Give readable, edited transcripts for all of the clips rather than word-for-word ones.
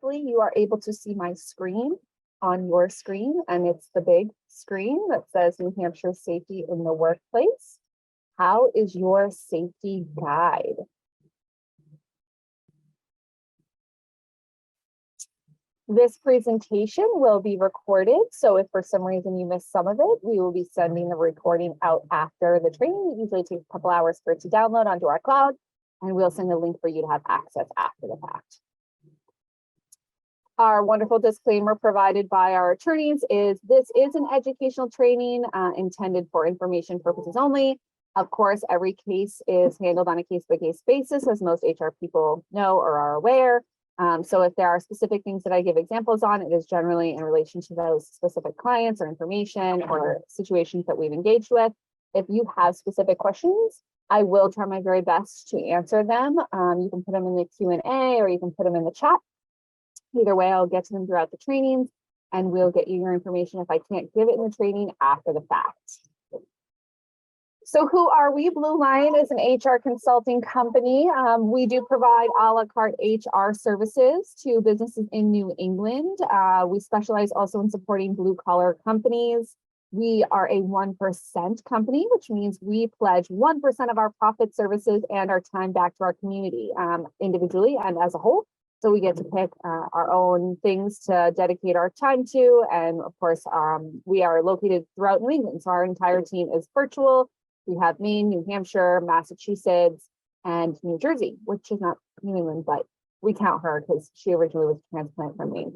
hopefully you are able to see my screen on your screen, and it's the big screen that says New Hampshire Safety in the Workplace. How is your safety guide? This presentation will be recorded, so if for some reason you missed some of it, we will be sending the recording out after the training. It usually takes a couple hours for it to download onto our cloud, and we'll send a link for you to have access after the fact. Our wonderful disclaimer provided by our attorneys is this is an educational training intended for information purposes only. Of course, every case is handled on a case-by-case basis, as most HR people know or are aware. So if there are specific things that I give examples on, it is generally in relation to those specific clients or information or situations that we've engaged with. If you have specific questions, I will try my very best to answer them. You can put them in the Q&A or you can put them in the chat. Either way, I'll get to them throughout the trainings and we'll get you your information if I can't give it in the training after the fact. So who are we? Bluelion is an HR consulting company. We do provide a la carte HR services to businesses in New England. We specialize also in supporting blue collar companies. We are a 1% company, which means we pledge 1% of our profit, services, and our time back to our community individually and as a whole. So we get to pick our own things to dedicate our time to. And of course, we are located throughout New England. So our entire team is virtual. We have Maine, New Hampshire, Massachusetts, and New Jersey, which is not New England, but we count her because she originally was a transplant from Maine.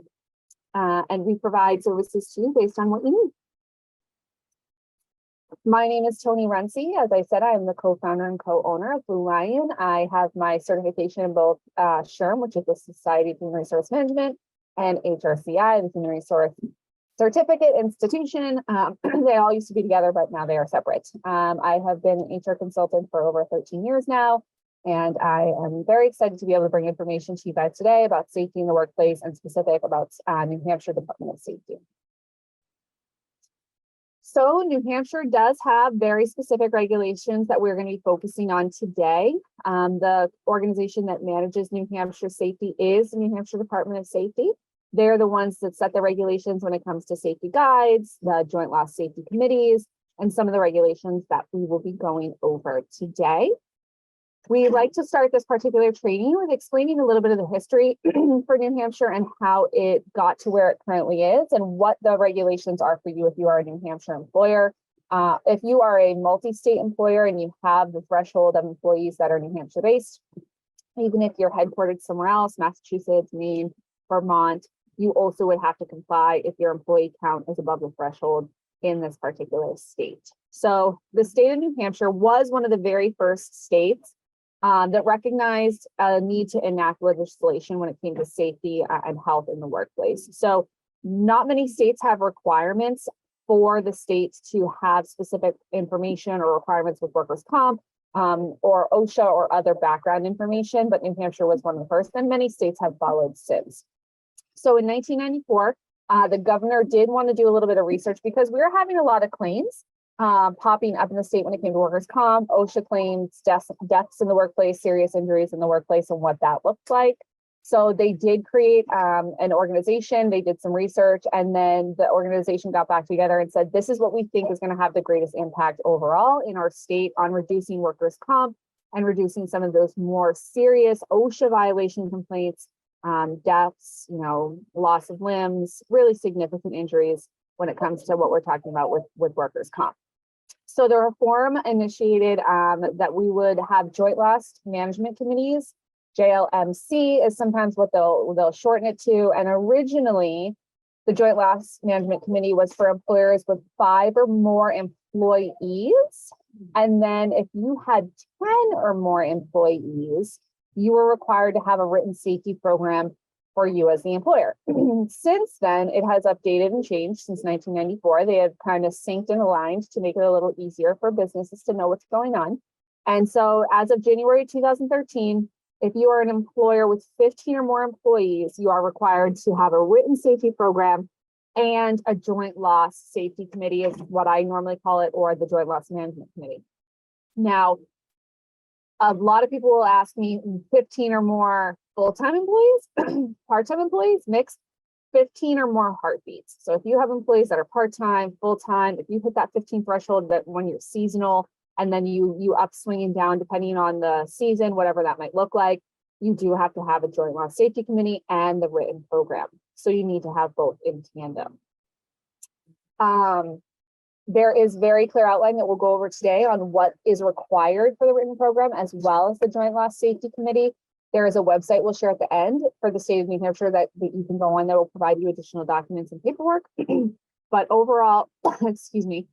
And we provide services to you based on what you need. My name is Toni Runcie. As I said, I am the co-founder and co-owner of Bluelion. I have my certification in both SHRM, which is the Society of Human Resource Management, and HRCI, the Human Resource Certificate Institution. They all used to be together, but now they are separate. I have been an HR consultant for over 13 years now, and I am very excited to be able to bring information to you guys today about safety in the workplace and specific about New Hampshire Department of Safety. So New Hampshire does have very specific regulations that we're going to be focusing on today. The organization that manages New Hampshire safety is the New Hampshire Department of Safety. They're the ones that set the regulations when it comes to safety guides, the joint loss safety committees, and some of the regulations that we will be going over today. We like to start this particular training with explaining a little bit of the history for New Hampshire and how it got to where it currently is and what the regulations are for you if you are a New Hampshire employer. If you are a multi-state employer and you have the threshold of employees that are New Hampshire based, even if you're headquartered somewhere else, Massachusetts, Maine, Vermont, you also would have to comply if your employee count is above the threshold in this particular state. So the state of New Hampshire was one of the very first states that recognized a need to enact legislation when it came to safety and health in the workplace. So not many states have requirements for the states to have specific information or requirements with workers' comp or OSHA or other background information, but New Hampshire was one of the first, and many states have followed since. So in 1994, the governor did want to do a little bit of research because we were having a lot of claims popping up in the state when it came to workers' comp, OSHA claims, deaths in the workplace, serious injuries in the workplace, and what that looked like. So they did create an organization, they did some research, and then the organization got back together and said, this is what we think is going to have the greatest impact overall in our state on reducing workers' comp and reducing some of those more serious OSHA violation complaints, deaths, loss of limbs, really significant injuries when it comes to what we're talking about with workers' comp. So the reform initiated that we would have joint loss management committees. JLMC is sometimes what they'll shorten it to. And originally, the Joint Loss Management Committee was for employers with 5 or more employees. And then if you had 10 or more employees, you were required to have a written safety program for you as the employer. Since then, it has updated and changed since 1994. They have kind of synced and aligned to make it a little easier for businesses to know what's going on. And so as of January 2013, if you are an employer with 15 or more employees, you are required to have a written safety program and a joint loss safety committee is what I normally call it, or the joint loss management committee. Now, a lot of people will ask me 15 or more, full-time employees, part-time employees, mixed, 15 or more heartbeats. So if you have employees that are part-time, full-time, if you hit that 15 threshold, that when you're seasonal, and then you upswing and down depending on the season, whatever that might look like, you do have to have a joint loss safety committee and the written program. So you need to have both in tandem. There is very clear outline that we'll go over today on what is required for the written program, as well as the joint loss safety committee. There is a website we'll share at the end for the state of New Hampshire that you can go on that will provide you additional documents and paperwork. But overall, excuse me,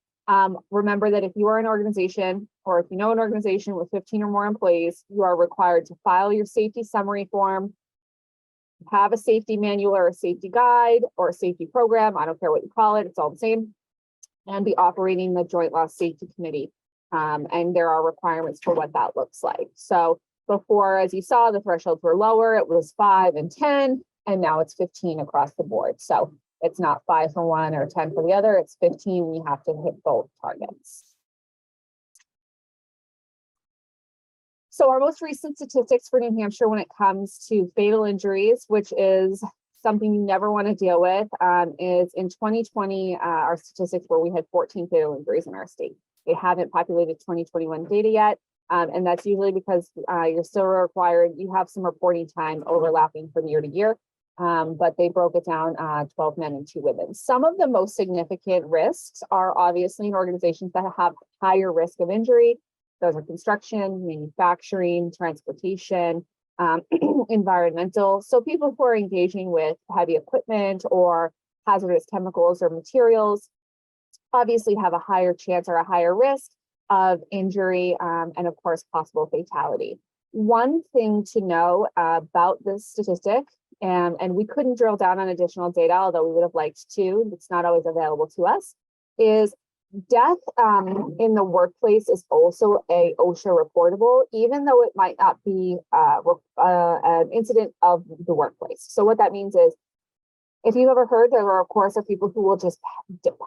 remember that if you are an organization, or if you know an organization with 15 or more employees, you are required to file your safety summary form, have a safety manual or a safety guide or a safety program. I don't care what you call it, it's all the same, and be operating the joint loss safety committee. And there are requirements for what that looks like. So before, as you saw, the thresholds were lower. It was 5 and 10, and now it's 15 across the board. So it's not 5 for one or 10 for the other. It's 15. We have to hit both targets. So our most recent statistics for New Hampshire when it comes to fatal injuries, which is something you never want to deal with, is in 2020, our statistics where we had 14 fatal injuries in our state. They haven't populated 2021 data yet. And that's usually because you're still required, you have some reporting time overlapping from year to year, but they broke it down 12 men and 2 women. Some of the most significant risks are obviously in organizations that have higher risk of injury. Those are construction, manufacturing, transportation, environmental. So people who are engaging with heavy equipment or hazardous chemicals or materials obviously have a higher chance or a higher risk of injury, and of course, possible fatality. One thing to know about this statistic, and we couldn't drill down on additional data, although we would have liked to, it's not always available to us, is death in the workplace is also a OSHA reportable, even though it might not be an incident of the workplace. So what that means is, if you've ever heard, there are, of course, people who will just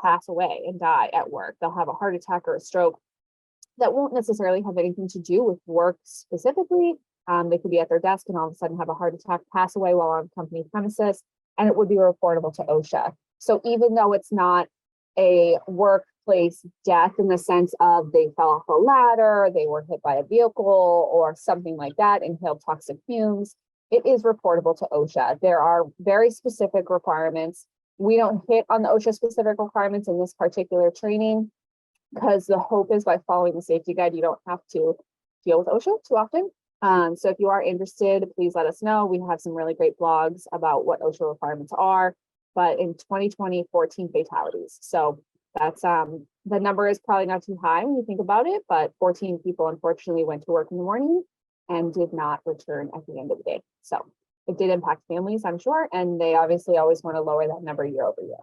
pass away and die at work. They'll have a heart attack or a stroke that won't necessarily have anything to do with work specifically. They could be at their desk and all of a sudden have a heart attack, pass away while on company premises, and it would be reportable to OSHA. So even though it's not a workplace death in the sense of they fell off a ladder, they were hit by a vehicle or something like that, inhaled toxic fumes, it is reportable to OSHA. There are very specific requirements. We don't hit on the OSHA specific requirements in this particular training, because the hope is by following the safety guide, you don't have to deal with OSHA too often. So if you are interested, please let us know. We have some really great blogs about what OSHA requirements are, but in 2020, 14 fatalities. So that's, the number is probably not too high when you think about it, but 14 people unfortunately went to work in the morning and did not return at the end of the day. So it did impact families, I'm sure, and they obviously always want to lower that number year over year.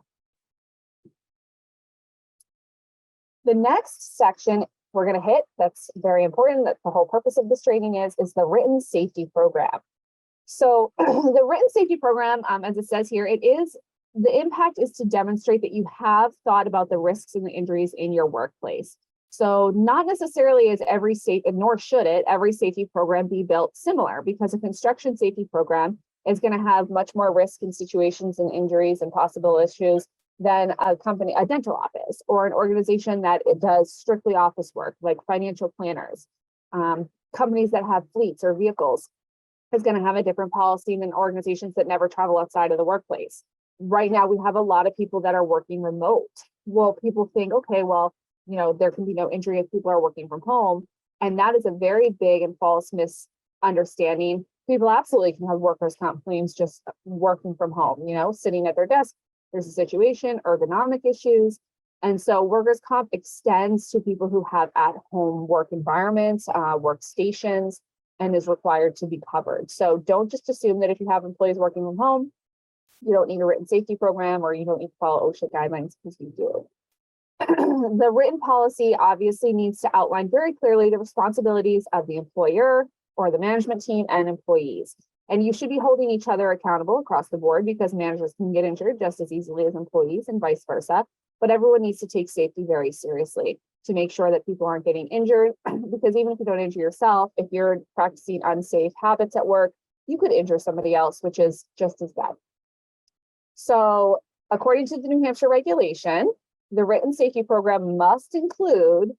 The next section we're going to hit, that's very important, that the whole purpose of this training is the written safety program. So the written safety program, as it says here, the impact is to demonstrate that you have thought about the risks and the injuries in your workplace. So not necessarily is every safety, nor should it, every safety program be built similar, because a construction safety program is going to have much more risk in situations and injuries and possible issues than a company, a dental office, or an organization that it does strictly office work, like financial planners. Companies that have fleets or vehicles is going to have a different policy than organizations that never travel outside of the workplace. Right now, we have a lot of people that are working remote. Well, people think, okay, well, you know, there can be no injury if people are working from home. And that is a very big and false misunderstanding. People absolutely can have workers' comp claims just working from home, you know, sitting at their desk. There's a situation, ergonomic issues. And so workers' comp extends to people who have at-home work environments, workstations, and is required to be covered. So don't just assume that if you have employees working from home, you don't need a written safety program or you don't need to follow OSHA guidelines, because you do. The written policy obviously needs to outline very clearly the responsibilities of the employer or the management team and employees. And you should be holding each other accountable across the board, because managers can get injured just as easily as employees and vice versa. But everyone needs to take safety very seriously to make sure that people aren't getting injured, because even if you don't injure yourself, if you're practicing unsafe habits at work, you could injure somebody else, which is just as bad. So according to the New Hampshire regulation, the written safety program must include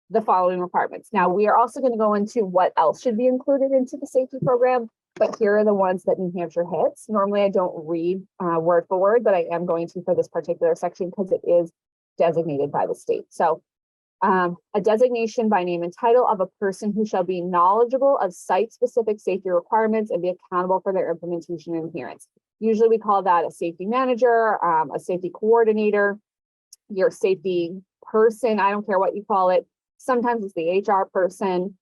the following requirements. Now, we are also going to go into what else should be included into the safety program, but here are the ones that New Hampshire hits. Normally, I don't read word for word, but I am going to for this particular section because it is designated by the state. So a designation by name and title of a person who shall be knowledgeable of site-specific safety requirements and be accountable for their implementation and adherence. Usually we call that a safety manager, a safety coordinator, your safety person, I don't care what you call it. Sometimes it's the HR person,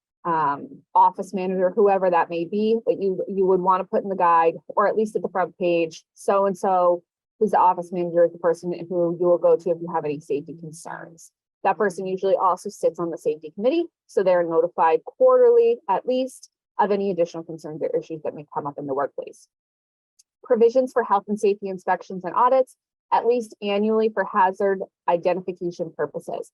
office manager, whoever that may be, but you would want to put in the guide, or at least at the front page, so-and-so, who's the office manager, is the person who you will go to if you have any safety concerns. That person usually also sits on the safety committee, so they're notified quarterly, at least, of any additional concerns or issues that may come up in the workplace. Provisions for health and safety inspections and audits, at least annually for hazard identification purposes.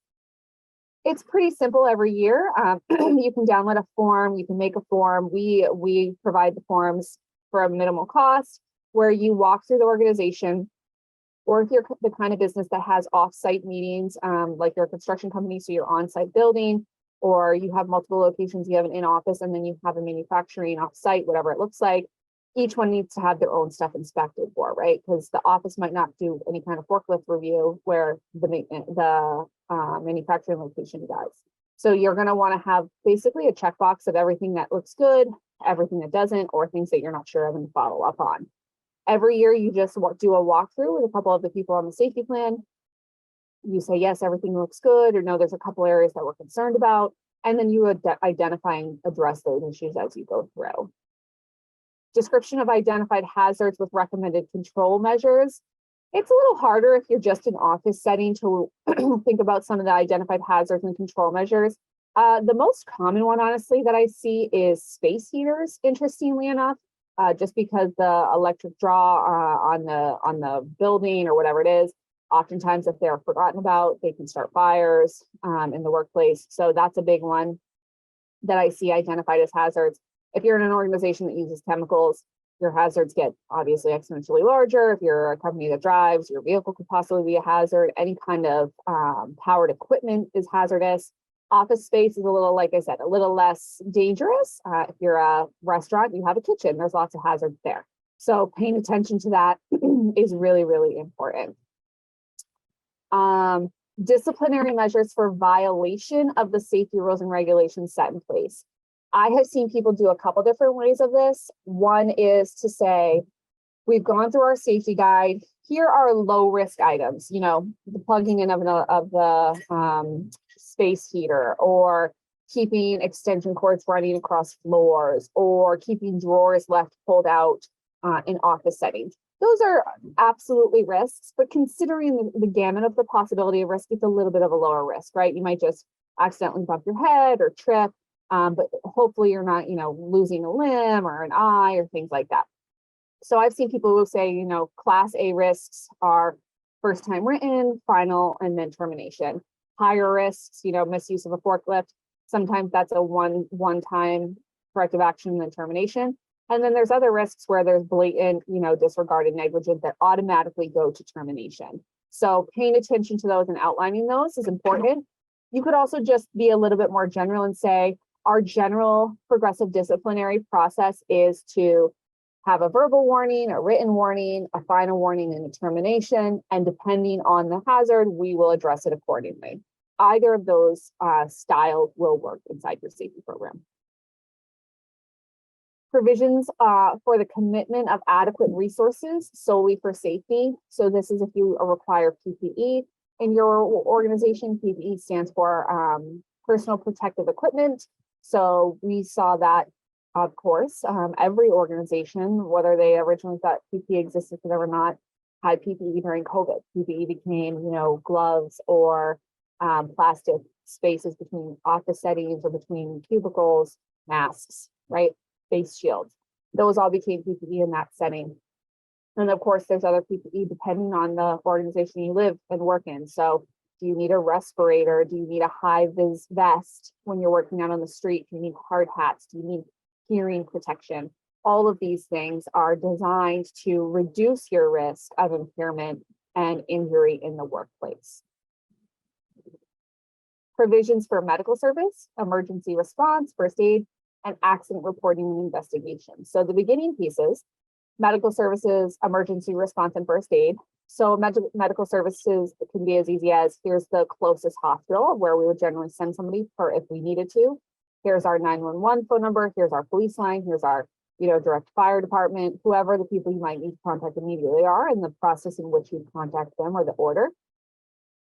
It's pretty simple every year. You can download a form, you can make a form. We provide the forms for a minimal cost where you walk through the organization, or if you're the kind of business that has off-site meetings, like you're a construction company, so you're on-site building, or you have multiple locations, you have an in-office, and then you have a manufacturing off-site, whatever it looks like. Each one needs to have their own stuff inspected for, right? Because the office might not do any kind of forklift review where the manufacturing location does. So you're going to want to have basically a checkbox of everything that looks good, everything that doesn't, or things that you're not sure of and follow up on. Every year you just do a walkthrough with a couple of the people on the safety plan. You say, yes, everything looks good, or no, there's a couple areas that we're concerned about. And then you identify and address those issues as you go through. Description of identified hazards with recommended control measures. It's a little harder if you're just in office setting to think about some of the identified hazards and control measures. The most common one, honestly, that I see is space heaters, interestingly enough, just because the electric draw on the building or whatever it is, oftentimes if they're forgotten about, they can start fires in the workplace. So that's a big one that I see identified as hazards. If you're in an organization that uses chemicals, your hazards get obviously exponentially larger. If you're a company that drives, your vehicle could possibly be a hazard. Any kind of powered equipment is hazardous. Office space is a little, like I said, a little less dangerous. If you're a restaurant, you have a kitchen, there's lots of hazards there. So paying attention to that is really, really important. Disciplinary measures for violation of the safety rules and regulations set in place. I have seen people do a couple different ways of this. One is to say, we've gone through our safety guide. Here are low risk items, you know, the plugging in of the space heater, or keeping extension cords running across floors, or keeping drawers left pulled out in office settings. Those are absolutely risks, but considering the gamut of the possibility of risk, it's a little bit of a lower risk, right? You might just accidentally bump your head or trip. But hopefully you're not, you know, losing a limb or an eye or things like that. So I've seen people who say, you know, class A risks are first time written, final, and then termination. Higher risks, you know, misuse of a forklift. Sometimes that's a one-time corrective action and then termination. And then there's other risks where there's blatant, you know, disregarded negligence that automatically go to termination. So paying attention to those and outlining those is important. You could also just be a little bit more general and say, our general progressive disciplinary process is to have a verbal warning, a written warning, a final warning, and a termination. And depending on the hazard, we will address it accordingly. Either of those styles will work inside your safety program. Provisions for the commitment of adequate resources solely for safety. So this is if you require PPE in your organization. PPE stands for personal protective equipment. So we saw that, of course, every organization, whether they originally thought PPE existed or not, had PPE during COVID. PPE became, you know, gloves or plastic spaces between office settings or between cubicles, masks, right? Face shields. Those all became PPE in that setting. And of course, there's other PPE depending on the organization you live and work in. So do you need a respirator? Do you need a high-vis vest when you're working out on the street? Do you need hard hats? Do you need hearing protection? All of these things are designed to reduce your risk of impairment and injury in the workplace. Provisions for medical service, emergency response, first aid, and accident reporting and investigation. So the beginning pieces, medical services, emergency response, and first aid. So medical services can be as easy as, here's the closest hospital where we would generally send somebody for if we needed to. Here's our 911 phone number, here's our police line, here's our direct fire department, whoever the people you might need to contact immediately are, and the process in which you contact them or the order.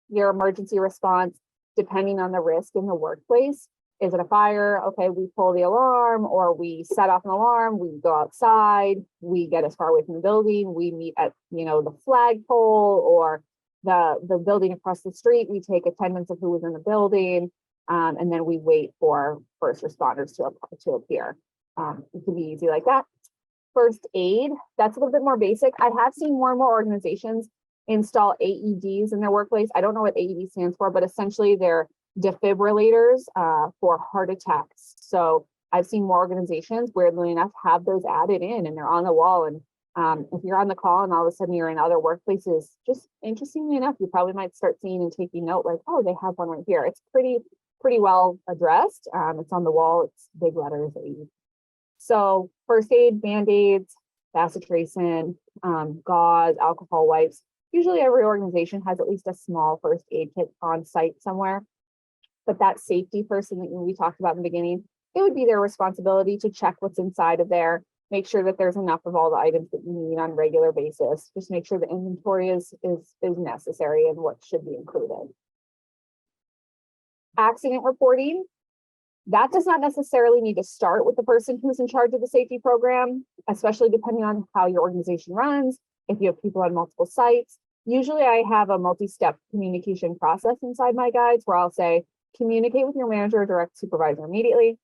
Your emergency response, depending on the risk in the workplace. Is it a fire? Okay, we pull the alarm, or we set off an alarm, we go outside, we get as far away from the building, we meet at the flagpole or the building across the street, we take attendance of who was in the building, and then we wait for first responders to appear. It can be easy like that. First aid, that's a little bit more basic. I have seen more and more organizations install AEDs in their workplace. I don't know what AED stands for, but essentially they're defibrillators for heart attacks. So I've seen more organizations, weirdly enough, have those added in, and they're on the wall. And if you're on the call and all of a sudden you're in other workplaces, just interestingly enough, you probably might start seeing and taking note, like, oh, they have one right here. It's pretty well addressed. It's on the wall. It's big letters. So first aid, Band-Aids, bacitracin, gauze, alcohol wipes. Usually every organization has at least a small first aid kit on site somewhere. But that safety person that we talked about in the beginning, it would be their responsibility to check what's inside of there, make sure that there's enough of all the items that you need on a regular basis. Just make sure the inventory is necessary and what should be included. Accident reporting, that does not necessarily need to start with the person who's in charge of the safety program, especially depending on how your organization runs, if you have people on multiple sites. Usually I have a multi-step communication process inside my guides where I'll say, communicate with your manager or direct supervisor immediately.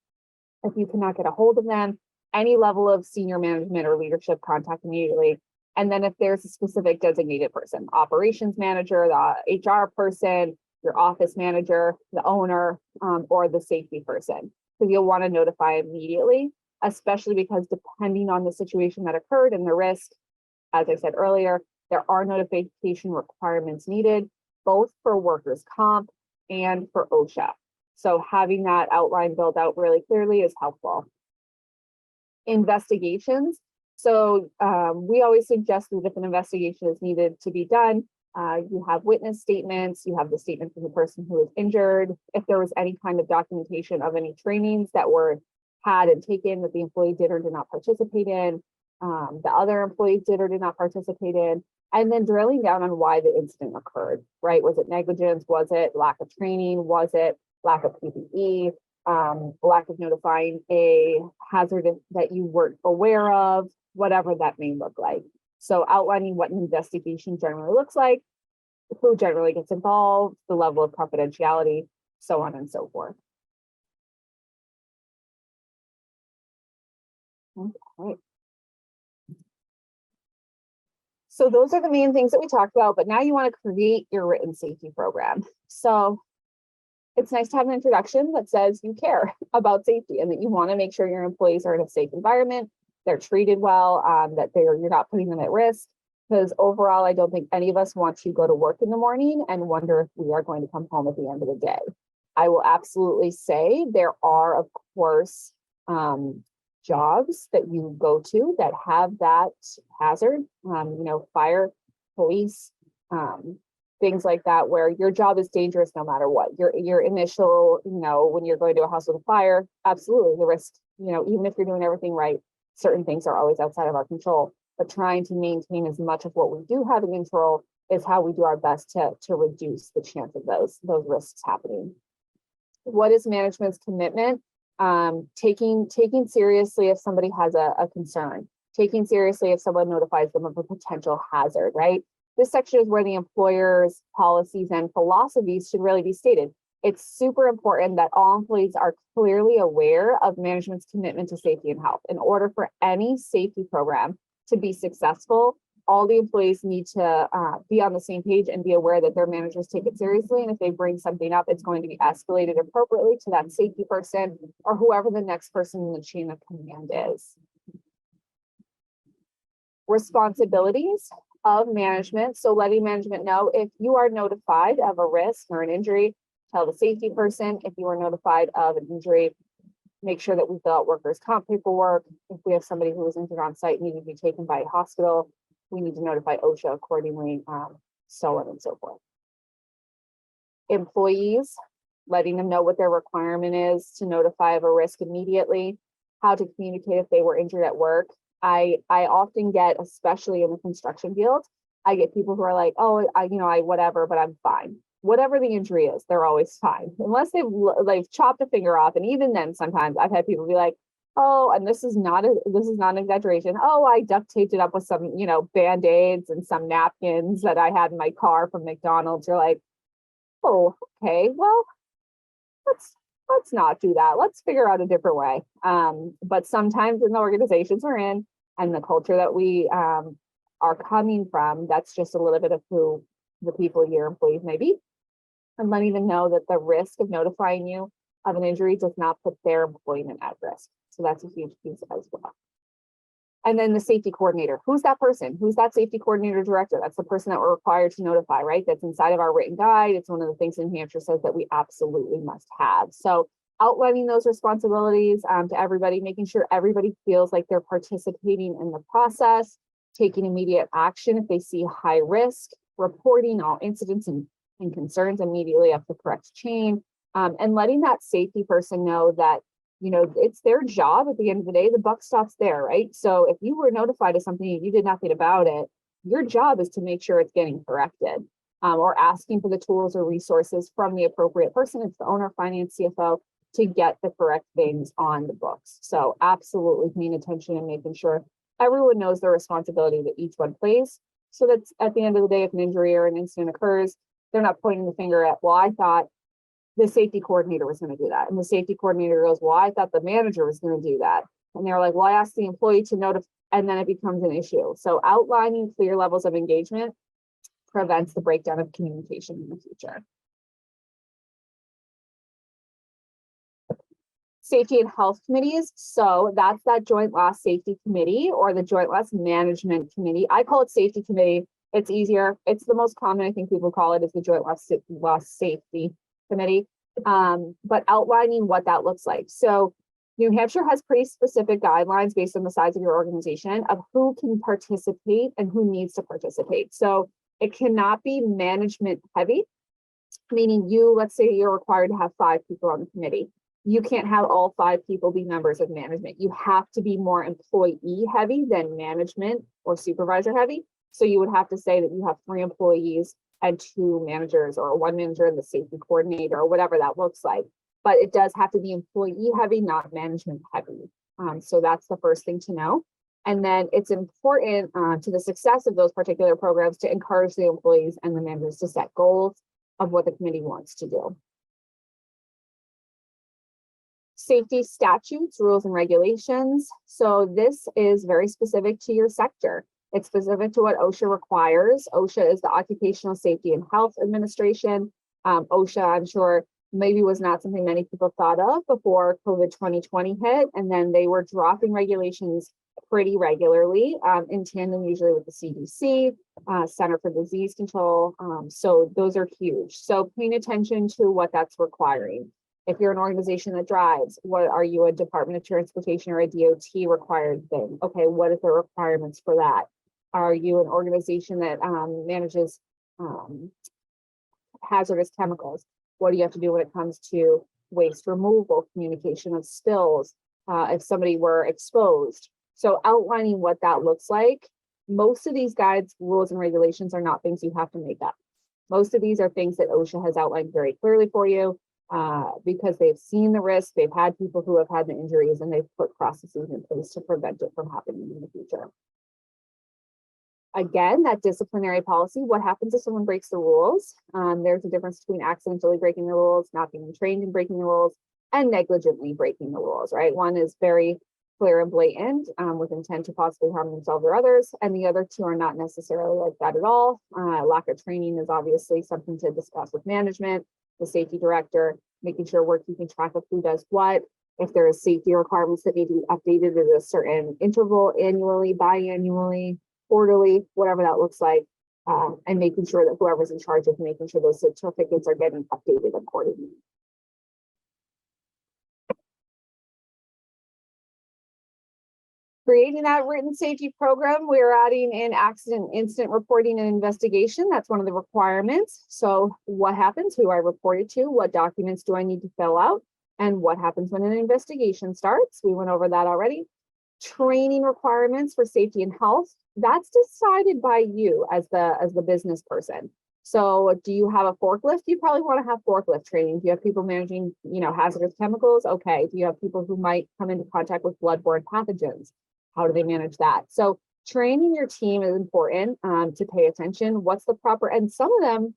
If you cannot get a hold of them, any level of senior management or leadership, contact immediately. And then if there's a specific designated person, operations manager, the HR person, your office manager, the owner, or the safety person, because you'll want to notify immediately, especially because depending on the situation that occurred and the risk, as I said earlier, there are notification requirements needed, both for workers' comp and for OSHA. So having that outline built out really clearly is helpful. Investigations. So we always suggest that if an investigation is needed to be done, you have witness statements, you have the statement from the person who was injured. If there was any kind of documentation of any trainings that were had and taken that the employee did or did not participate in, the other employees did or did not participate in, and then drilling down on why the incident occurred, right? Was it negligence? Was it lack of training? Was it lack of PPE? Lack of notifying a hazard that you weren't aware of, whatever that may look like. So outlining what an investigation generally looks like, who generally gets involved, the level of confidentiality, so on and so forth. Okay. So those are the main things that we talked about, but now you want to create your written safety program. So it's nice to have an introduction that says you care about safety and that you want to make sure your employees are in a safe environment, they're treated well, that you're not putting them at risk. Because overall, I don't think any of us want to go to work in the morning and wonder if we are going to come home at the end of the day. I will absolutely say there are, of course, jobs that you go to that have that hazard, fire, police, things like that, where your job is dangerous no matter what. Your initial, when you're going to a house with a fire, absolutely the risk, even if you're doing everything right, certain things are always outside of our control. But trying to maintain as much of what we do have in control is how we do our best to reduce the chance of those risks happening. What is management's commitment? Taking seriously if somebody has a concern, taking seriously if someone notifies them of a potential hazard, right? This section is where the employer's policies and philosophies should really be stated. It's super important that all employees are clearly aware of management's commitment to safety and health. In order for any safety program to be successful, all the employees need to be on the same page and be aware that their managers take it seriously. And if they bring something up, it's going to be escalated appropriately to that safety person or whoever the next person in the chain of command is. Responsibilities of management. So letting management know if you are notified of a risk or an injury, tell the safety person. If you are notified of an injury, make sure that we fill out workers' comp paperwork. If we have somebody who was injured on site needing to be taken by a hospital, we need to notify OSHA accordingly, so on and so forth. Employees, letting them know what their requirement is to notify of a risk immediately, how to communicate if they were injured at work. I often get, especially in the construction field, I get people who are like, oh, I whatever, but I'm fine. Whatever the injury is, they're always fine, unless they've chopped a finger off. And even then, sometimes I've had people be like, oh, and this is not an exaggeration. Oh, I duct taped it up with some, Band-Aids and some napkins that I had in my car from McDonald's. You're like, oh, okay, well, let's not do that. Let's figure out a different way. But sometimes in the organizations we're in and the culture that we are coming from, that's just a little bit of who the people, your employees may be. And letting them know that the risk of notifying you of an injury does not put their employment at risk. So that's a huge piece as well. And then the safety coordinator. Who's that person? Who's that safety coordinator director? That's the person that we're required to notify, right? That's inside of our written guide. It's one of the things in Hampshire says that we absolutely must have. So outlining those responsibilities to everybody, making sure everybody feels like they're participating in the process, taking immediate action if they see high risk, reporting all incidents and concerns immediately up the correct chain, and letting that safety person know that it's their job at the end of the day. The buck stops there, right? So if you were notified of something and you did nothing about it, your job is to make sure it's getting corrected, or asking for the tools or resources from the appropriate person. It's the owner, finance, CFO, to get the correct things on the books. So absolutely paying attention and making sure everyone knows the responsibility that each one plays. So that at the end of the day, if an injury or an incident occurs, they're not pointing the finger at, well, I thought the safety coordinator was going to do that. And the safety coordinator goes, well, I thought the manager was going to do that. And they're like, well, I asked the employee to notify, and then it becomes an issue. So outlining clear levels of engagement prevents the breakdown of communication in the future. Safety and health committees. So that's that joint loss safety committee or the joint loss management committee. I call it safety committee. It's easier. It's the most common, I think people call it, is the joint loss safety committee, but outlining what that looks like. So New Hampshire has pretty specific guidelines based on the size of your organization of who can participate and who needs to participate. So it cannot be management heavy, meaning let's say you're required to have 5 people on the committee. You can't have all 5 people be members of management. You have to be more employee heavy than management or supervisor heavy. So you would have to say that you have 3 employees and 2 managers, or 1 manager and the safety coordinator, or whatever that looks like. But it does have to be employee heavy, not management heavy. So that's the first thing to know. And then it's important to the success of those particular programs to encourage the employees and the managers to set goals of what the committee wants to do. Safety statutes, rules, and regulations. So this is very specific to your sector. It's specific to what OSHA requires. OSHA is the Occupational Safety and Health Administration. OSHA, I'm sure, maybe was not something many people thought of before COVID 2020 hit, and then they were dropping regulations pretty regularly, in tandem usually with the CDC, Center for Disease Control. So those are huge. So paying attention to what that's requiring. If you're an organization that drives, what are you, a Department of Transportation or a DOT required thing? Okay, what are the requirements for that? Are you an organization that manages hazardous chemicals? What do you have to do when it comes to waste removal, communication of spills, if somebody were exposed? So outlining what that looks like. Most of these guides, rules, and regulations are not things you have to make up. Most of these are things that OSHA has outlined very clearly for you because they've seen the risk, they've had people who have had the injuries, and they've put processes in place to prevent it from happening in the future. Again, that disciplinary policy, what happens if someone breaks the rules? There's a difference between accidentally breaking the rules, not being trained in breaking the rules, and negligently breaking the rules, right? One is very clear and blatant with intent to possibly harm themselves or others, and the other 2 are not necessarily like that at all. Lack of training is obviously something to discuss with management, the safety director, making sure we're keeping track of who does what. If there is safety requirements that need to be updated at a certain interval, annually, biannually, quarterly, whatever that looks like, and making sure that whoever's in charge of making sure those certificates are getting updated accordingly. Creating that written safety program, we're adding in accident incident reporting and investigation. That's one of the requirements. So what happens, who I report it to, what documents do I need to fill out, and what happens when an investigation starts. We went over that already. Training requirements for safety and health, that's decided by you as the business person. So do you have a forklift? You probably want to have forklift training. Do you have people managing, hazardous chemicals? Okay. Do you have people who might come into contact with bloodborne pathogens? How do they manage that? So training your team is important to pay attention. What's the proper, and some of them,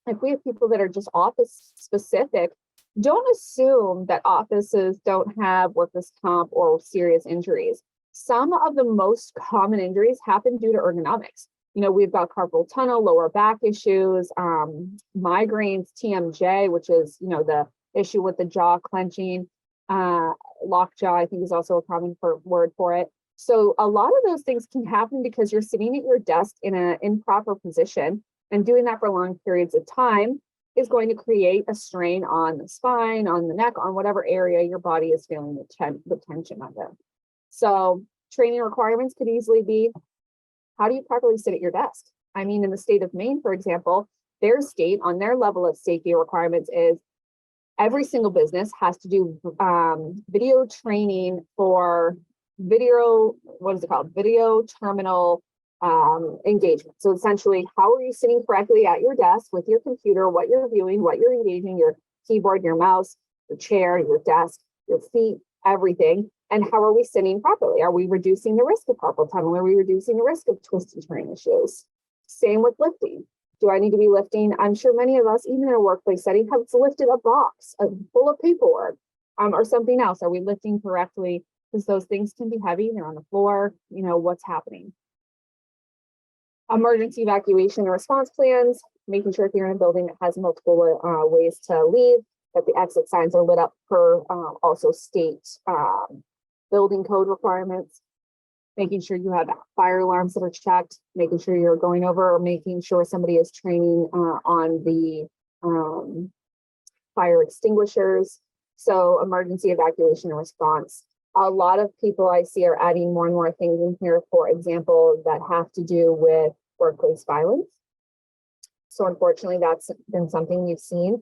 if we have people that are just office specific, don't assume that offices don't have workers' comp or serious injuries. Some of the most common injuries happen due to ergonomics. We've got carpal tunnel, lower back issues, migraines, TMJ, which is, the issue with the jaw clenching, lockjaw, I think is also a common word for it. So a lot of those things can happen because you're sitting at your desk in an improper position, and doing that for long periods of time is going to create a strain on the spine, on the neck, on whatever area your body is feeling the tension under. So training requirements could easily be, how do you properly sit at your desk? I mean, in the state of Maine, for example, their state on their level of safety requirements is every single business has to do video training for video terminal engagement. So essentially, how are you sitting correctly at your desk with your computer, what you're viewing, what you're engaging, your keyboard, your mouse, your chair, your desk, your feet, everything. And how are we sitting properly? Are we reducing the risk of carpal tunnel? Are we reducing the risk of twist and turn issues? Same with lifting. Do I need to be lifting? I'm sure many of us, even in a workplace setting, have lifted a box full of paperwork or something else. Are we lifting correctly? Because those things can be heavy. They're on the floor. What's happening. Emergency evacuation and response plans, making sure if you're in a building that has multiple ways to leave, that the exit signs are lit up per also state building code requirements, making sure you have fire alarms that are checked, making sure you're going over or making sure somebody is training on the fire extinguishers. So emergency evacuation and response. A lot of people I see are adding more and more things in here, for example, that have to do with workplace violence. So unfortunately, that's been something we've seen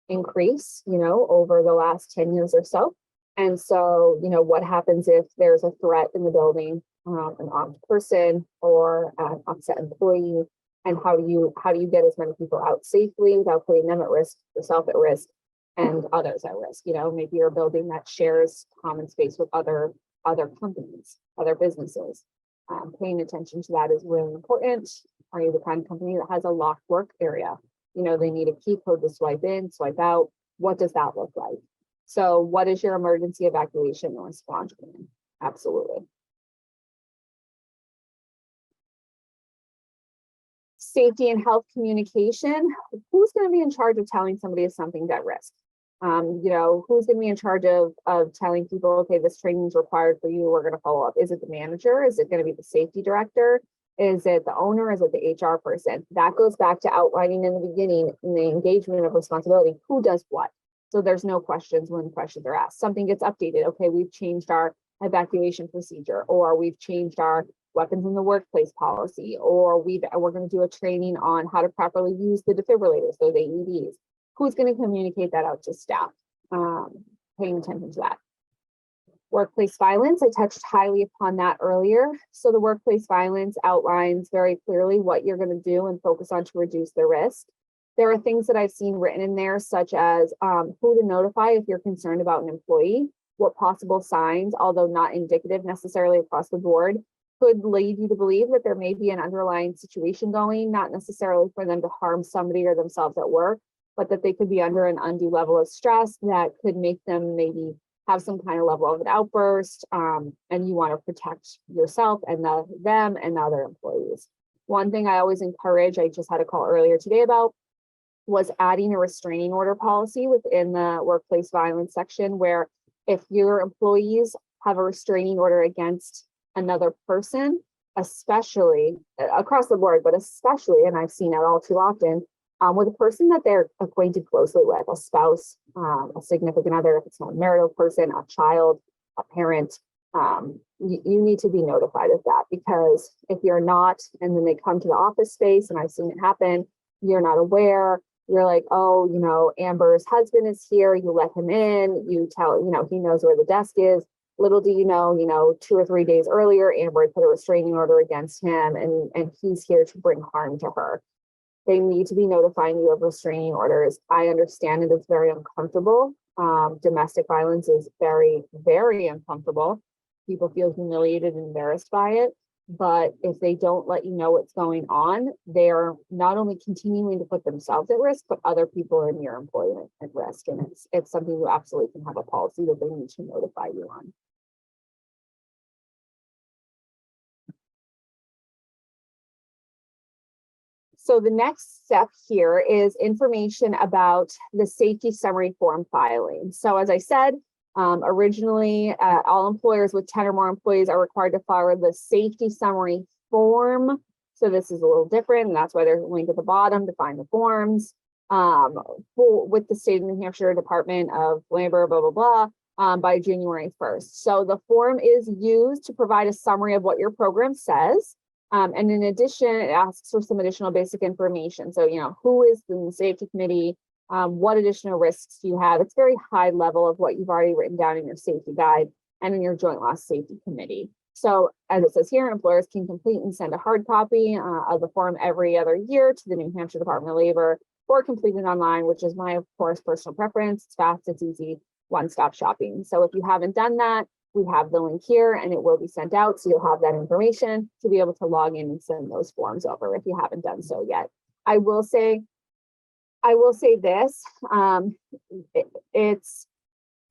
increase, over the last 10 years or so. And so, what happens if there's a threat in the building, an armed person or an upset employee, and how do you get as many people out safely without putting them at risk, yourself at risk, and others at risk? Maybe you're a building that shares common space with other companies, other businesses. Paying attention to that is really important. Are you the kind of company that has a locked work area? They need a key code to swipe in, swipe out. What does that look like? So what is your emergency evacuation and response plan? Absolutely. Safety and health communication. Who's going to be in charge of telling somebody if something's at risk? Who's going to be in charge of telling people, okay, this training is required for you, we're going to follow up? Is it the manager? Is it going to be the safety director? Is it the owner? Is it the HR person? That goes back to outlining in the beginning in the engagement of responsibility, who does what. So there's no questions when questions are asked. Something gets updated. Okay, we've changed our evacuation procedure, or we've changed our weapons in the workplace policy, or we're going to do a training on how to properly use the defibrillators, those AEDs. Who's going to communicate that out to staff? Paying attention to that. Workplace violence, I touched highly upon that earlier. So the workplace violence outlines very clearly what you're going to do and focus on to reduce the risk. There are things that I've seen written in there, such as who to notify if you're concerned about an employee, what possible signs, although not indicative necessarily across the board, could lead you to believe that there may be an underlying situation going, not necessarily for them to harm somebody or themselves at work, but that they could be under an undue level of stress that could make them maybe have some kind of level of an outburst, and you want to protect yourself and them and the other employees. One thing I always encourage, I just had a call earlier today about, was adding a restraining order policy within the workplace violence section, where if your employees have a restraining order against another person, especially across the board, but especially, and I've seen it all too often, with a person that they're acquainted closely with, a spouse, a significant other, if it's not a marital person, a child, a parent. You need to be notified of that, because if you're not, and then they come to the office space, and I've seen it happen, you're not aware, you're like, oh, you know, Amber's husband is here, you let him in, you tell, you know, he knows where the desk is. Little do you know, 2 or 3 days earlier, Amber put a restraining order against him, and he's here to bring harm to her. They need to be notifying you of restraining orders. I understand it is very uncomfortable. Domestic violence is very, very uncomfortable. People feel humiliated and embarrassed by it. But if they don't let you know what's going on, they're not only continuing to put themselves at risk, but other people in your employment at risk. And it's something you absolutely can have a policy that they need to notify you on. So the next step here is information about the safety summary form filing. So as I said, originally, all employers with 10 or more employees are required to file the safety summary form. So this is a little different, and that's why there's a link at the bottom to find the forms with the state of New Hampshire Department of Labor, blah, blah, blah, by January 1st. So the form is used to provide a summary of what your program says. And in addition, it asks for some additional basic information. So, you know, who is in the safety committee? What additional risks do you have? It's very high level of what you've already written down in your safety guide and in your joint loss safety committee. So as it says here, employers can complete and send a hard copy of the form every other year to the New Hampshire Department of Labor, or complete it online, which is my, of course, personal preference. It's fast, it's easy, one-stop shopping. So if you haven't done that, we have the link here and it will be sent out. So you'll have that information to be able to log in and send those forms over if you haven't done so yet. I will say this, it's,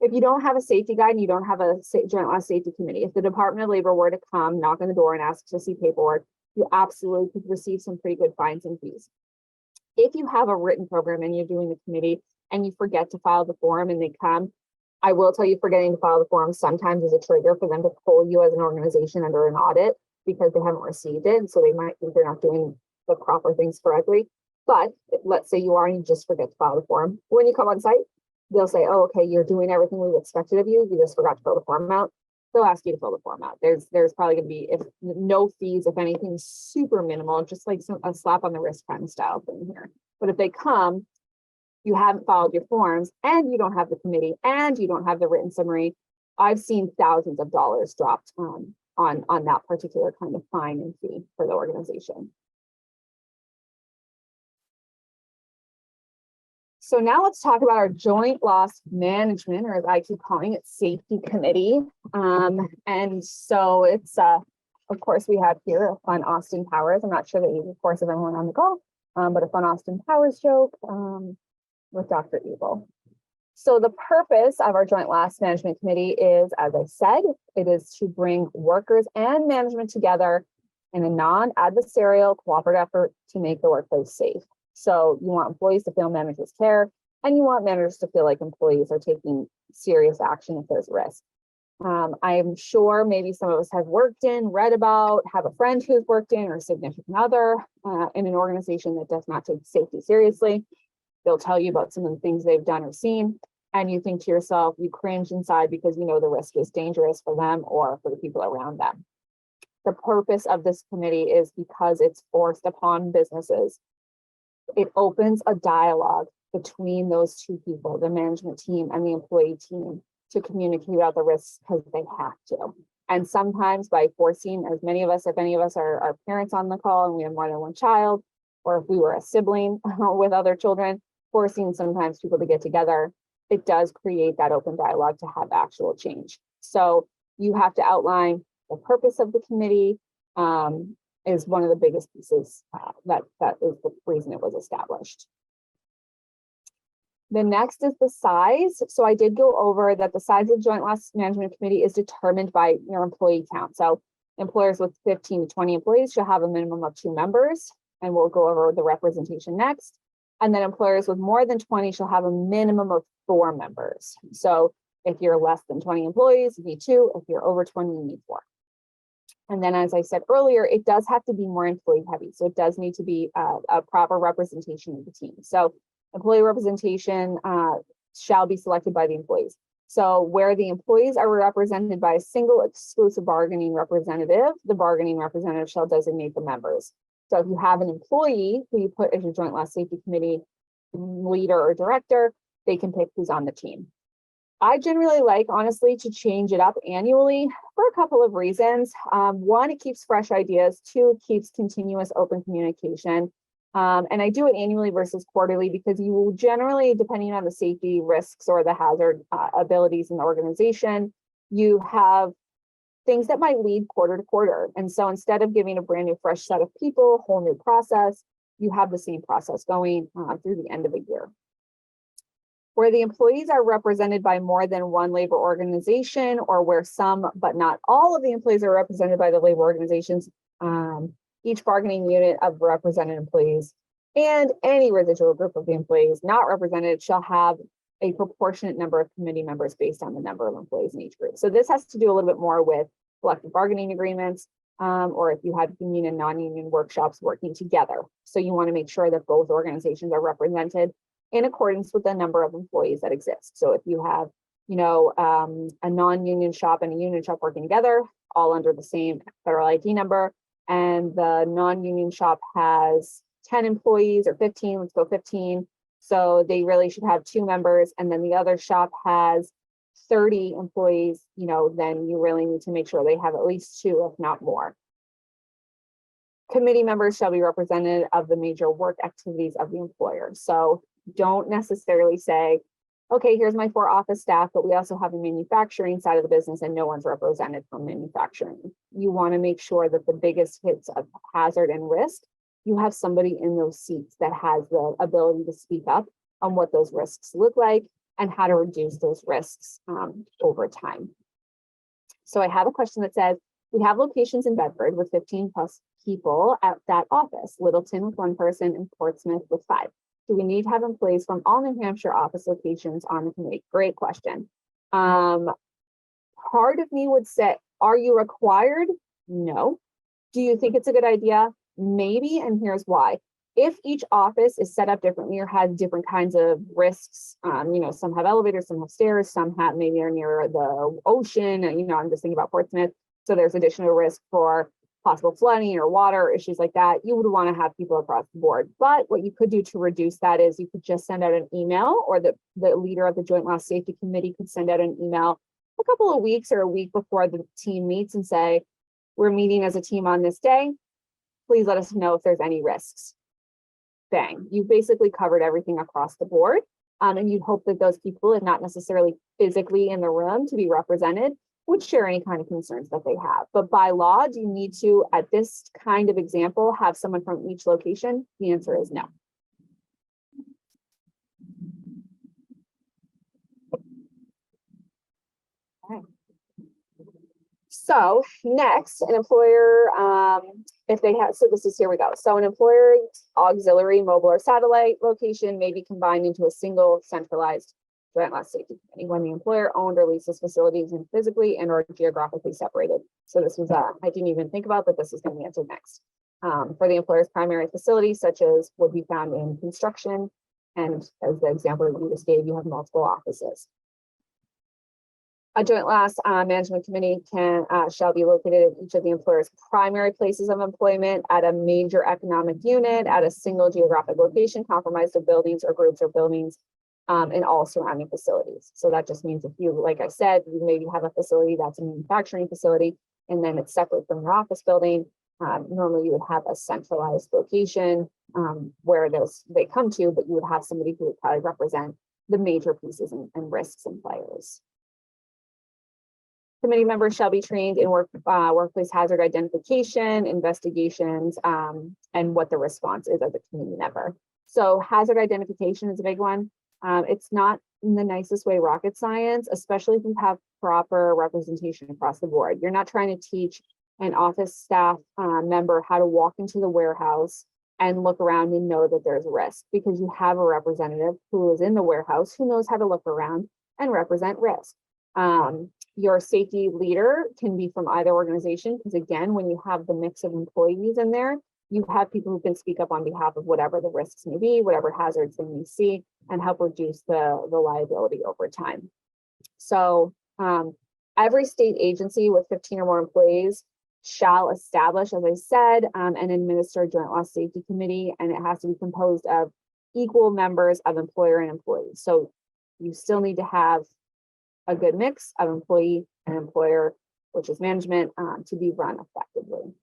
if you don't have a safety guide and you don't have a joint loss safety committee, if the Department of Labor were to come, knock on the door and ask to see paperwork, you absolutely could receive some pretty good fines and fees. If you have a written program and you're doing the committee and you forget to file the form and they come, I will tell you, forgetting to file the form sometimes is a trigger for them to pull you as an organization under an audit because they haven't received it. So they might think they're not doing the proper things correctly. But let's say you are and you just forget to file the form. When you come on site, they'll say, oh, okay, you're doing everything we've expected of you. You just forgot to fill the form out. They'll ask you to fill the form out. There's probably going to be, if no fees, if anything, super minimal, just like a slap on the wrist kind of style thing here. But if they come, you haven't filed your forms and you don't have the committee and you don't have the written summary, I've seen thousands of dollars dropped on that particular kind of fine and fee for the organization. So now let's talk about our joint loss management, or as I keep calling it, safety committee. And so it's, of course, we have here a fun Austin Powers. I'm not sure the age, of course, of everyone on the call, but a fun Austin Powers joke with Dr. Evil. So the purpose of our joint loss management committee is, as I said, it is to bring workers and management together in a non-adversarial cooperative effort to make the workplace safe. So you want employees to feel managers care, and you want managers to feel like employees are taking serious action if there's risk. I'm sure maybe some of us have worked in, read about, have a friend who's worked in, or a significant other in an organization that does not take safety seriously. They'll tell you about some of the things they've done or seen, and you think to yourself, you cringe inside because you know the risk is dangerous for them or for the people around them. The purpose of this committee is because it's forced upon businesses. It opens a dialogue between those two people, the management team and the employee team, to communicate about the risks because they have to. And sometimes by forcing, as many of us, if any of us are parents on the call and we have more than one child, or if we were a sibling with other children, forcing sometimes people to get together, it does create that open dialogue to have actual change. So you have to outline the purpose of the committee, is one of the biggest pieces that is the reason it was established. The next is the size. So I did go over that the size of the Joint Loss Management Committee is determined by your employee count. So employers with 15 to 20 employees should have a minimum of 2 members, and we'll go over the representation next. And then employers with more than 20 shall have a minimum of 4 members. So if you're less than 20 employees, you need 2. If you're over 20, you need 4. And then, as I said earlier, it does have to be more employee heavy. So it does need to be a proper representation of the team. So employee representation shall be selected by the employees. So where the employees are represented by a single exclusive bargaining representative, the bargaining representative shall designate the members. So if you have an employee who you put as your joint loss safety committee leader or director, they can pick who's on the team. I generally like, honestly, to change it up annually for a couple of reasons. One, it keeps fresh ideas. Two, it keeps continuous open communication. And I do it annually versus quarterly because you will generally, depending on the safety risks or the hazard abilities in the organization, you have things that might lead quarter to quarter. And so instead of giving a brand new fresh set of people, whole new process, you have the same process going through the end of a year. Where the employees are represented by more than one labor organization, or where some but not all of the employees are represented by the labor organizations, each bargaining unit of represented employees and any residual group of the employees not represented shall have a proportionate number of committee members based on the number of employees in each group. So this has to do a little bit more with collective bargaining agreements, or if you have union and non-union workshops working together. So you want to make sure that both organizations are represented in accordance with the number of employees that exist. So if you have, a non-union shop and a union shop working together, all under the same federal ID number, and the non-union shop has 10 employees or 15, let's go 15. So they really should have 2 members, and then the other shop has 30 employees, then you really need to make sure they have at least 2, if not more. Committee members shall be representative of the major work activities of the employer. So don't necessarily say, okay, here's my 4 office staff, but we also have a manufacturing side of the business and no one's represented from manufacturing. You want to make sure that the biggest hits of hazard and risk, you have somebody in those seats that has the ability to speak up on what those risks look like and how to reduce those risks over time. So I have a question that says, we have locations in Bedford with 15 plus people at that office, Littleton with 1 person and Portsmouth with 5. Do we need to have employees from all New Hampshire office locations on the committee? Great question. Part of me would say, are you required? No. Do you think it's a good idea? Maybe, and here's why. If each office is set up differently or has different kinds of risks, some have elevators, some have stairs, some have maybe are near the ocean, I'm just thinking about Portsmouth. So there's additional risk for possible flooding or water issues like that. You would want to have people across the board. But what you could do to reduce that is you could just send out an email, or the leader of the Joint Loss Safety Committee could send out an email a couple of weeks or a week before the team meets and say, we're meeting as a team on this day. Please let us know if there's any risks. Bang, you've basically covered everything across the board. And you hope that those people, if not necessarily physically in the room to be represented, would share any kind of concerns that they have. But by law, do you need to, at this kind of example, have someone from each location? The answer is no. Okay. So next, an employer, if they have, so this is, here we go. So an employer auxiliary mobile or satellite location may be combined into a single centralized Joint Loss Safety Committee when the employer owned or leases facilities and physically and or geographically separated. So this was I didn't even think about, but this is going to be answered next. For the employer's primary facilities, such as would be found in construction, and as the example that you just gave, you have multiple offices. A Joint Loss Management Committee shall be located at each of the employer's primary places of employment, at a major economic unit, at a single geographic location comprised of buildings or groups of buildings, and all surrounding facilities. So that just means if you, like I said, you maybe have a facility that's a manufacturing facility, and then it's separate from your office building. Normally you would have a centralized location where they come to, but you would have somebody who would probably represent the major pieces and risks and players. Committee members shall be trained in workplace hazard identification, investigations, and what the response is as a committee member. So hazard identification is a big one. It's not in the nicest way rocket science, especially if you have proper representation across the board. You're not trying to teach an office staff member how to walk into the warehouse and look around and know that there's risk, because you have a representative who is in the warehouse who knows how to look around and represent risk. Your safety leader can be from either organization, because again, when you have the mix of employees in there, you have people who can speak up on behalf of whatever the risks may be, whatever hazards they may see, and help reduce the liability over time. So every state agency with 15 or more employees shall establish, as I said, and administer a joint loss safety committee, and it has to be composed of equal members of employer and employees. So you still need to have a good mix of employee and employer, which is management, to be run effectively.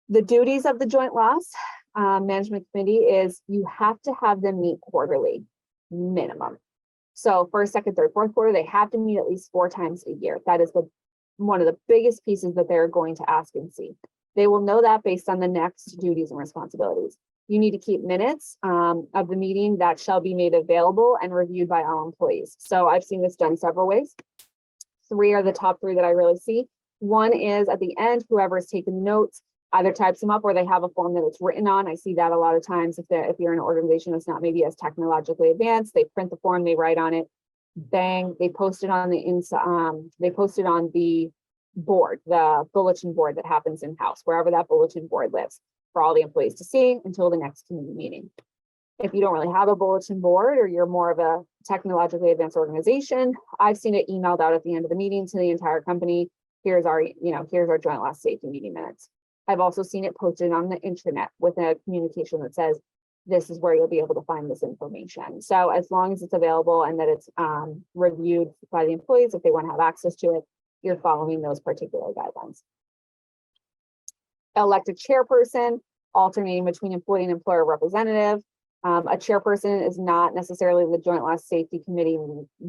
The duties of the joint loss management committee is you have to have them meet quarterly, minimum. So first, second, third, fourth quarter, they have to meet at least 4 times a year. That is one of the biggest pieces that they're going to ask and see. They will know that based on the next duties and responsibilities. You need to keep minutes of the meeting that shall be made available and reviewed by all employees. So I've seen this done several ways. 3 are the top 3 that I really see. One is at the end, whoever has taken notes either types them up or they have a form that it's written on. I see that a lot of times if you're in an organization that's not maybe as technologically advanced, they print the form, they write on it, bang, they post it on the board, the bulletin board that happens in-house, wherever that bulletin board lives, for all the employees to see until the next committee meeting. If you don't really have a bulletin board or you're more of a technologically advanced organization, I've seen it emailed out at the end of the meeting to the entire company. Here's our joint loss safety meeting minutes. I've also seen it posted on the intranet with a communication that says, this is where you'll be able to find this information. So as long as it's available and that it's reviewed by the employees, if they want to have access to it, you're following those particular guidelines. Elected chairperson, alternating between employee and employer representative. A chairperson is not necessarily the joint loss safety committee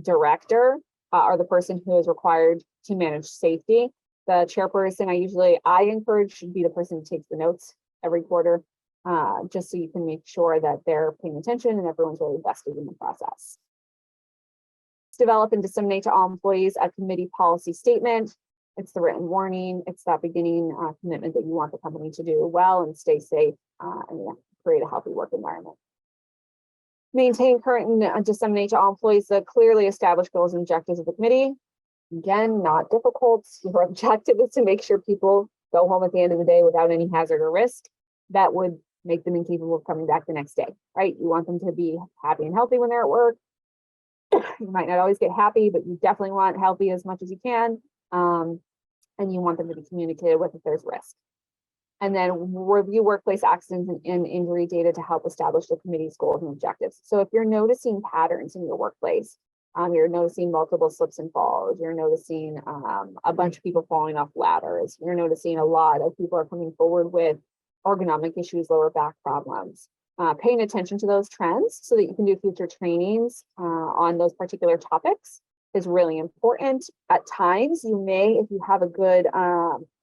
director or the person who is required to manage safety. The chairperson, I encourage should be the person who takes the notes every quarter, just so you can make sure that they're paying attention and everyone's really invested in the process. Develop and disseminate to all employees a committee policy statement. It's the written warning. It's that beginning commitment that you want the company to do well and stay safe and create a healthy work environment. Maintain current and disseminate to all employees the clearly established goals and objectives of the committee. Again, not difficult. Your objective is to make sure people go home at the end of the day without any hazard or risk that would make them incapable of coming back the next day, right? You want them to be happy and healthy when they're at work. You might not always get happy, but you definitely want healthy as much as you can. And you want them to be communicated with if there's risk. And then review workplace accidents and injury data to help establish the committee's goals and objectives. So if you're noticing patterns in your workplace, you're noticing multiple slips and falls, you're noticing a bunch of people falling off ladders, you're noticing a lot of people are coming forward with ergonomic issues, lower back problems, paying attention to those trends so that you can do future trainings on those particular topics is really important. At times, you may, if you have a good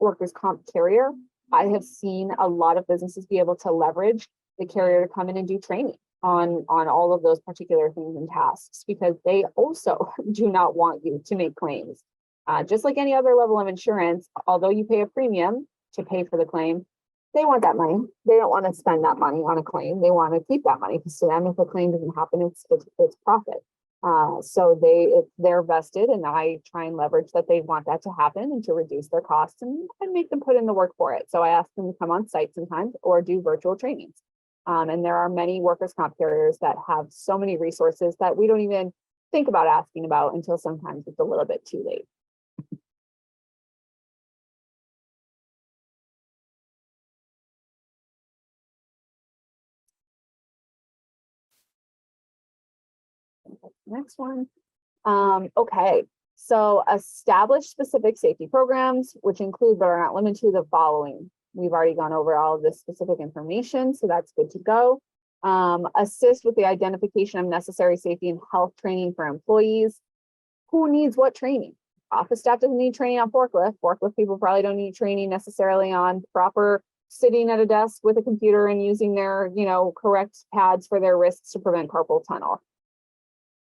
workers' comp carrier, I have seen a lot of businesses be able to leverage the carrier to come in and do training on all of those particular things and tasks, because they also do not want you to make claims. Just like any other level of insurance, although you pay a premium to pay for the claim, they want that money. They don't want to spend that money on a claim. They want to keep that money, because to them, if a claim doesn't happen, it's profit. So they're vested, and I try and leverage that they want that to happen and to reduce their costs and make them put in the work for it. So I ask them to come on site sometimes or do virtual trainings. And there are many workers' comp carriers that have so many resources that we don't even think about asking about until sometimes it's a little bit too late. Next one. Okay, so establish specific safety programs, which include but are not limited to the following. We've already gone over all of this specific information, so that's good to go. Assist with the identification of necessary safety and health training for employees. Who needs what training? Office staff doesn't need training on forklift. Forklift people probably don't need training necessarily on proper sitting at a desk with a computer and using their, correct pads for their wrists to prevent carpal tunnel.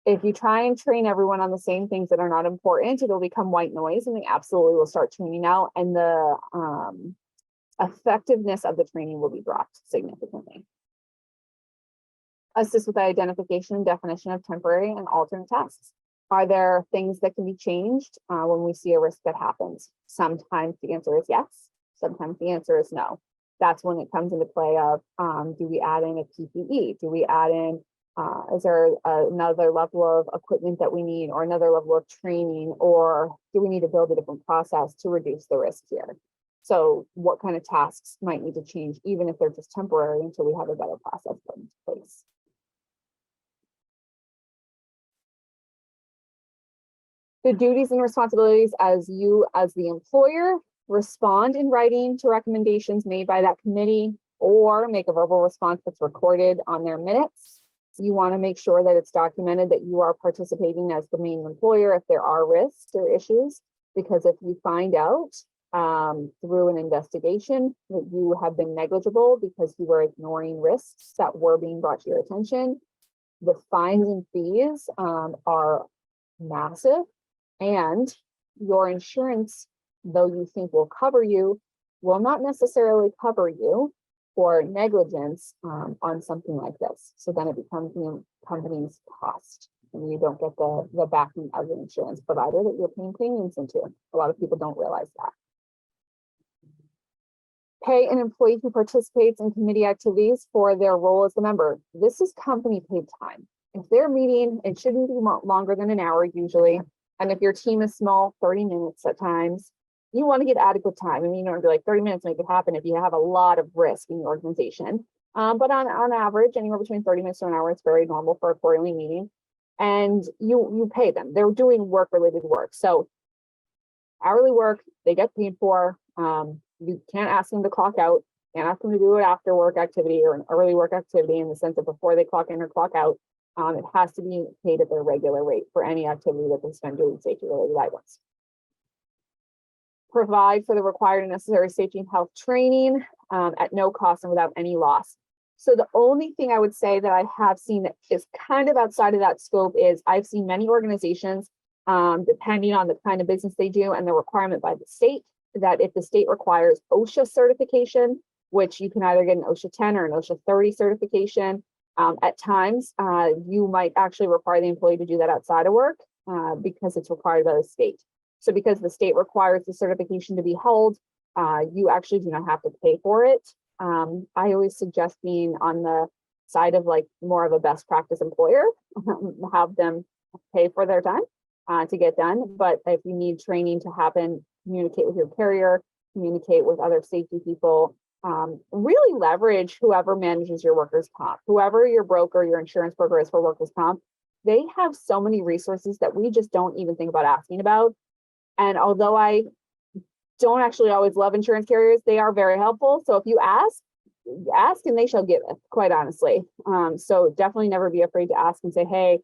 If you try and train everyone on the same things that are not important, it'll become white noise, and they absolutely will start tuning out, and the effectiveness of the training will be dropped significantly. Assist with the identification and definition of temporary and alternate tasks. Are there things that can be changed when we see a risk that happens? Sometimes the answer is yes. Sometimes the answer is no. That's when it comes into play of, do we add in a PPE? Do we add in, is there another level of equipment that we need, or another level of training, or do we need to build a different process to reduce the risk here? So what kind of tasks might need to change, even if they're just temporary, until we have a better process put into place? The duties and responsibilities as you, as the employer, respond in writing to recommendations made by that committee, or make a verbal response that's recorded on their minutes. You want to make sure that it's documented that you are participating as the main employer if there are risks or issues, because if you find out through an investigation that you have been negligible because you were ignoring risks that were being brought to your attention, the fines and fees are massive. And your insurance, though you think will cover you, will not necessarily cover you for negligence on something like this. So then it becomes the company's cost, and you don't get the backing of the insurance provider that you're paying premiums into. A lot of people don't realize that. Pay an employee who participates in committee activities for their role as a member. This is company paid time. If they're meeting, it shouldn't be longer than an hour usually. And if your team is small, 30 minutes at times, you want to get adequate time. I mean, you don't be like 30 minutes make it happen if you have a lot of risk in your organization. But on average, anywhere between 30 minutes to an hour, it's very normal for a quarterly meeting. And you pay them. They're doing work-related work. So hourly work, they get paid for. You can't ask them to clock out. Can't ask them to do an after work activity or an early work activity in the sense of before they clock in or clock out. It has to be paid at their regular rate for any activity that they spend doing safety-related items. Provide for the required and necessary safety and health training at no cost and without any loss. So the only thing I would say that I have seen that is kind of outside of that scope is I've seen many organizations, depending on the kind of business they do and the requirement by the state, that if the state requires OSHA certification, which you can either get an OSHA 10 or an OSHA 30 certification, at times, you might actually require the employee to do that outside of work because it's required by the state. So because the state requires the certification to be held, you actually do not have to pay for it. I always suggest being on the side of like more of a best practice employer, have them pay for their time to get done. But if you need training to happen, communicate with your carrier, communicate with other safety people, really leverage whoever manages your workers' comp, whoever your broker, your insurance broker is for workers' comp. They have so many resources that we just don't even think about asking about. And although I don't actually always love insurance carriers, they are very helpful. So if you ask and they shall give it, quite honestly. So definitely never be afraid to ask and say, hey,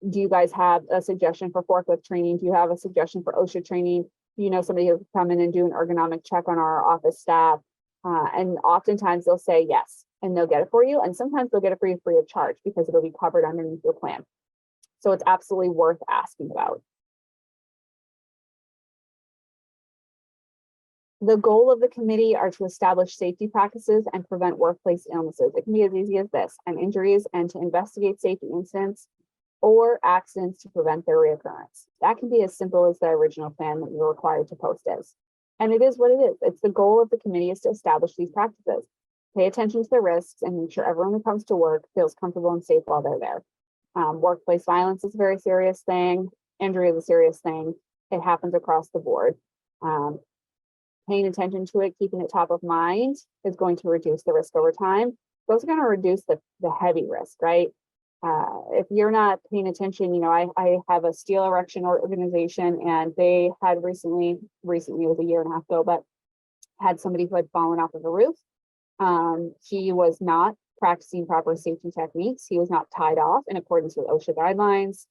do you guys have a suggestion for forklift training? Do you have a suggestion for OSHA training? Do you know somebody who can come in and do an ergonomic check on our office staff? And oftentimes they'll say yes, and they'll get it for you. And sometimes they'll get it for you free of charge because it'll be covered underneath your plan. So it's absolutely worth asking about. The goal of the committee are to establish safety practices and prevent workplace illnesses. It can be as easy as this, and injuries, and to investigate safety incidents or accidents to prevent their reoccurrence. That can be as simple as the original plan that you're required to post is. And it is what it is. It's the goal of the committee is to establish these practices, pay attention to the risks, and make sure everyone who comes to work feels comfortable and safe while they're there. Workplace violence is a very serious thing. Injury is a serious thing. It happens across the board. Paying attention to it, keeping it top of mind is going to reduce the risk over time. Those are going to reduce the heavy risk, right? If you're not paying attention, you know, I have a steel erection organization, and they had recently it was a year and a half ago, but had somebody who had fallen off of a roof. He was not practicing proper safety techniques. He was not tied off in accordance with OSHA guidelines.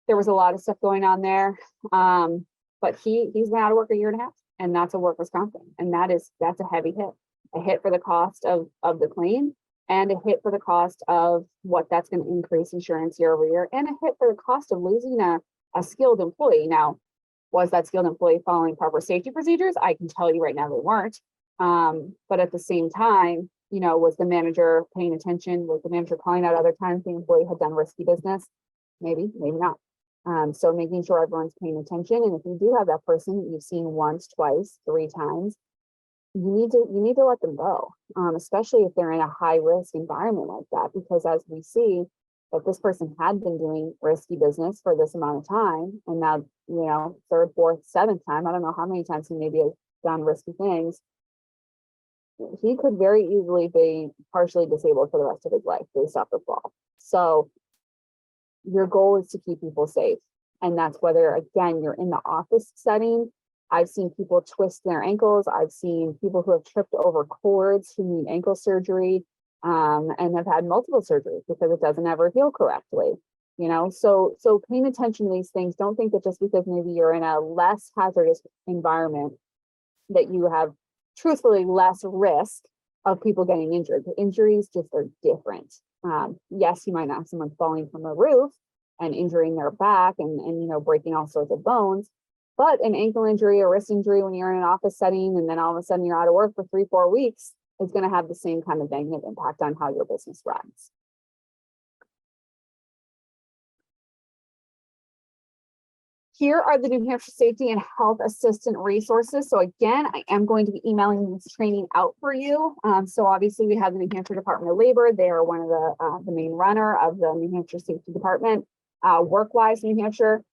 There was a lot of stuff going on there. But he's been out of work a year and a half, and that's a workers' comp thing. And that's a heavy hit, a hit for the cost of the claim, and a hit for the cost of what that's going to increase insurance year over year, and a hit for the cost of losing a skilled employee. Now, was that skilled employee following proper safety procedures? I can tell you right now they weren't. But at the same time, you know, was the manager paying attention? Was the manager calling out other times the employee had done risky business? Maybe, maybe not. So making sure everyone's paying attention. And if you do have that person that you've seen once, twice, 3 times, you need to let them go, especially if they're in a high risk environment like that, because as we see that this person had been doing risky business for this amount of time, and now, you know, third, fourth, seventh time, I don't know how many times he maybe has done risky things, he could very easily be partially disabled for the rest of his life based off the fall. So your goal is to keep people safe. And that's whether, again, you're in the office setting. I've seen people twist their ankles. I've seen people who have tripped over cords who need ankle surgery, and have had multiple surgeries because it doesn't ever heal correctly. You know, so paying attention to these things. Don't think that just because maybe you're in a less hazardous environment that you have truthfully less risk of people getting injured. The injuries just are different. Yes, you might not have someone falling from a roof and injuring their back and you know, breaking all sorts of bones, but an ankle injury or wrist injury when you're in an office setting and then all of a sudden you're out of work for 3-4 weeks is going to have the same kind of negative impact on how your business runs. Here are the New Hampshire Safety and Health Assistant resources. So again, I am going to be emailing this training out for you. So obviously we have the New Hampshire Department of Labor. They are one of the main runner of the New Hampshire Safety Department. WorkWise New Hampshire,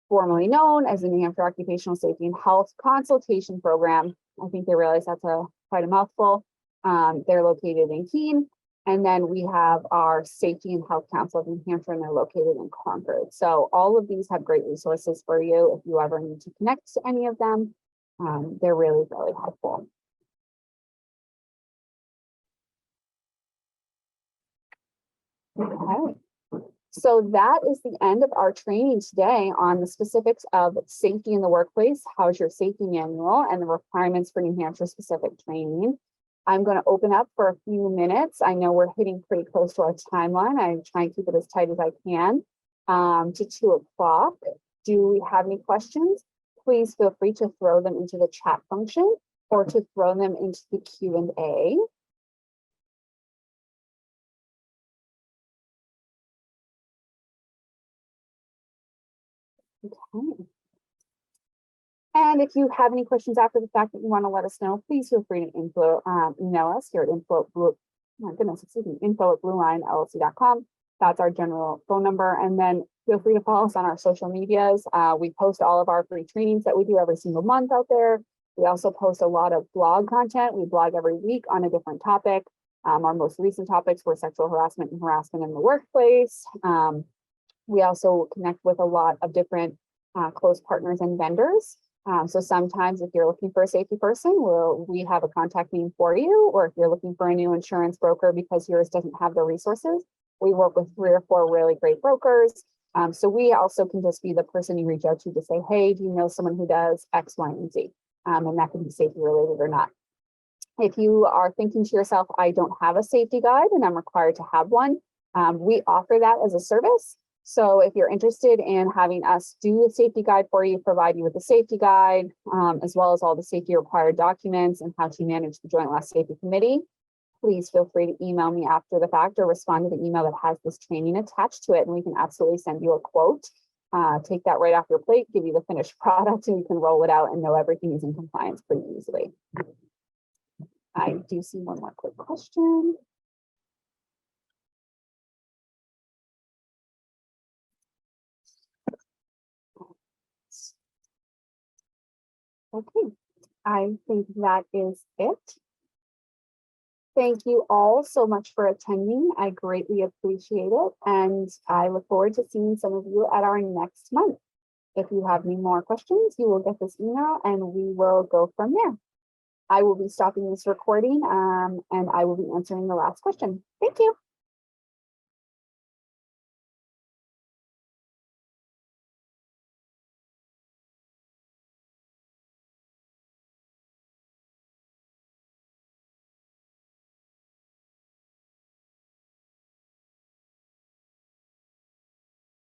formerly known as the New Hampshire Occupational Safety and Health Consultation Program. I think they realize that's quite a mouthful. They're located in Keene. And then we have our Safety and Health Council of New Hampshire, and they're located in Concord. So all of these have great resources for you if you ever need to connect to any of them. They're really, really helpful. Okay. So that is the end of our training today on the specifics of safety in the workplace. How's your safety manual and the requirements for New Hampshire specific training. I'm going to open up for a few minutes. I know we're hitting pretty close to our timeline. I try and keep it as tight as I can to 2 o'clock. Do we have any questions? Please feel free to throw them into the chat function or to throw them into the Q&A. Okay. And if you have any questions after the fact that you want to let us know, please feel free to email us here at info@bluelionllc.com. That's our general phone number. And then feel free to follow us on our social medias. We post all of our free trainings that we do every single month out there. We also post a lot of blog content. We blog every week on a different topic. Our most recent topics were sexual harassment and harassment in the workplace. We also connect with a lot of different close partners and vendors. So sometimes if you're looking for a safety person, we have a contact name for you, or if you're looking for a new insurance broker because yours doesn't have the resources, we work with 3 or 4 really great brokers. So we also can just be the person you reach out to say, hey, do you know someone who does X, Y, and Z? And that can be safety related or not. If you are thinking to yourself, I don't have a safety guide and I'm required to have one, we offer that as a service. So if you're interested in having us do a safety guide for you, provide you with a safety guide, as well as all the safety required documents and how to manage the Joint Loss Safety Committee, please feel free to email me after the fact or respond to the email that has this training attached to it. And we can absolutely send you a quote, take that right off your plate, give you the finished product, and you can roll it out and know everything is in compliance pretty easily. I do see one more quick question. Okay, I think that is it. Thank you all so much for attending. I greatly appreciate it. And I look forward to seeing some of you at our next month. If you have any more questions, you will get this email and we will go from there. I will be stopping this recording and I will be answering the last question. Thank you.